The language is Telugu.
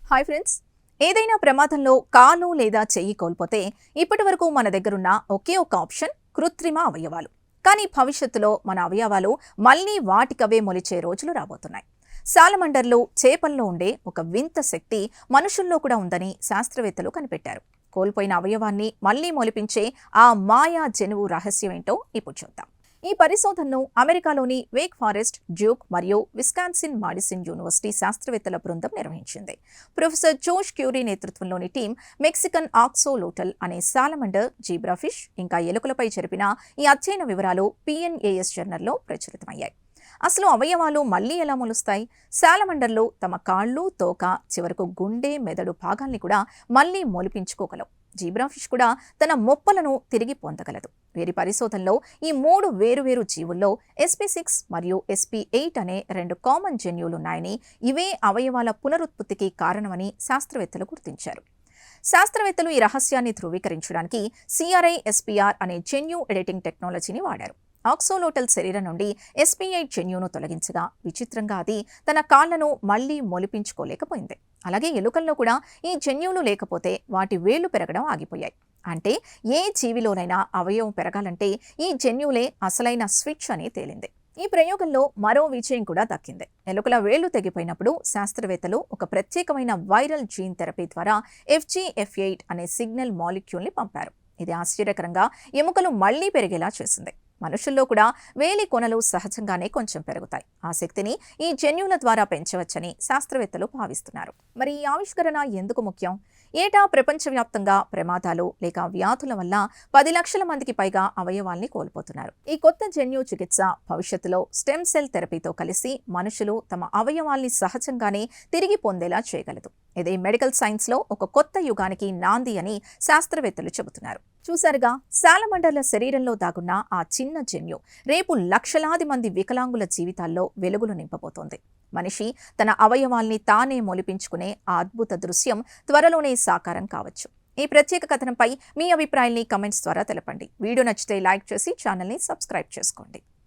హాయ్ ఫ్రెండ్స్, ఏదైనా ప్రమాదంలో కాలు లేదా చెయ్యి కోల్పోతే ఇప్పటివరకు మన దగ్గరున్న ఒకే ఒక ఆప్షన్ కృత్రిమ అవయవాలు. కానీ భవిష్యత్తులో మన అవయవాలు మళ్లీ వాటికవే మొలిచే రోజులు రాబోతున్నాయి. సాలమండర్లు చేపల్లో ఉండే ఒక వింత శక్తి మనుషుల్లో కూడా ఉందని శాస్త్రవేత్తలు కనిపెట్టారు. కోల్పోయిన అవయవాన్ని మళ్లీ మొలిపించే ఆ మాయా జనువు రహస్యమేంటో ఇప్పుడు చూద్దాం. ఈ పరిశోధనను అమెరికాలోని వేక్ ఫారెస్ట్, డ్యూక్ మరియు విస్కాన్సిన్ మాడిసన్ యూనివర్సిటీ శాస్త్రవేత్తల బృందం నిర్వహించింది. ప్రొఫెసర్ జోష్ క్యూరీ నేతృత్వంలోని టీం మెక్సికన్ ఆక్సోలోటల్ అనే సాలమండర్, జీబ్రాఫిష్ ఇంకా ఎలుకలపై జరిపిన ఈ అధ్యయన వివరాలు PNAS జర్నల్లో ప్రచురితమయ్యాయి. అసలు అవయవాలు మళ్లీ ఎలా మొలుస్తాయి? సాలమండర్లు తమ కాళ్ళు, తోక, చివరకు గుండె, మెదడు భాగాల్ని కూడా మళ్లీ మొలిపించుకోగలవు. జీబ్రాఫిష్ కూడా తన మొప్పలను తిరిగి పొందగలదు. వీరి పరిశోధనలో ఈ 3 వేరువేరు జీవుల్లో SP6 మరియు SP8 అనే 2 కామన్ జన్యువులున్నాయని, ఇవే అవయవాల పునరుత్పత్తికి కారణమని శాస్త్రవేత్తలు గుర్తించారు. శాస్త్రవేత్తలు ఈ రహస్యాన్ని ధృవీకరించడానికి CRISPR అనే జన్యు ఎడిటింగ్ టెక్నాలజీని వాడారు. ఆక్సోలోటల్ శరీరం నుండి SP8 జన్యువును తొలగించగా విచిత్రంగా అది తన కాళ్లను మళ్లీ మొలిపించుకోలేకపోయింది. అలాగే ఎలుకల్లో కూడా ఈ జన్యువులు లేకపోతే వాటి వేళ్లు పెరగడం ఆగిపోయాయి. అంటే ఏ జీవిలోనైనా అవయవం పెరగాలంటే ఈ జన్యువులే అసలైన స్విచ్ అని తేలింది. ఈ ప్రయోగంలో మరో విజయం కూడా దక్కింది. ఎలుకల వేళ్లు తెగిపోయినప్పుడు శాస్త్రవేత్తలు ఒక ప్రత్యేకమైన వైరల్ జీన్ థెరపీ ద్వారా FGF8 అనే సిగ్నల్ మాలిక్యూల్ని పంపారు. ఇది ఆశ్చర్యకరంగా ఎముకలు మళ్లీ పెరిగేలా చేసింది. మనుషుల్లో కూడా వేలి కొనలు సహజంగానే కొంచెం పెరుగుతాయి. ఆ శక్తిని ఈ జన్యువుల ద్వారా పెంచవచ్చని శాస్త్రవేత్తలు భావిస్తున్నారు. మరి ఈ ఆవిష్కరణ ఎందుకు ముఖ్యం? ఏటా ప్రపంచవ్యాప్తంగా ప్రమాదాలు లేక వ్యాధుల వల్ల 10 లక్షల మందికి పైగా అవయవాల్ని కోల్పోతున్నారు. ఈ కొత్త జన్యు చికిత్స భవిష్యత్తులో స్టెమ్ సెల్ థెరపీతో కలిసి మనుషులు తమ అవయవాల్ని సహజంగానే తిరిగి పొందేలా చేయగలదు. ఇది మెడికల్ సైన్స్లో ఒక కొత్త యుగానికి నాంది అని శాస్త్రవేత్తలు చెబుతున్నారు. చూసారుగా, సాలమండర్ల శరీరంలో దాగున్న ఆ చిన్న జన్యు రేపు లక్షలాది మంది వికలాంగుల జీవితాల్లో వెలుగులు నింపబోతోంది. మనిషి తన అవయవాల్ని తానే మొలిపించుకునే ఆ అద్భుత దృశ్యం త్వరలోనే సాకారం కావచ్చు. ఈ ప్రత్యేక కథనంపై మీ అభిప్రాయాల్ని కమెంట్స్ ద్వారా తెలపండి. వీడియో నచ్చితే లైక్ చేసి ఛానల్ని సబ్స్క్రైబ్ చేసుకోండి.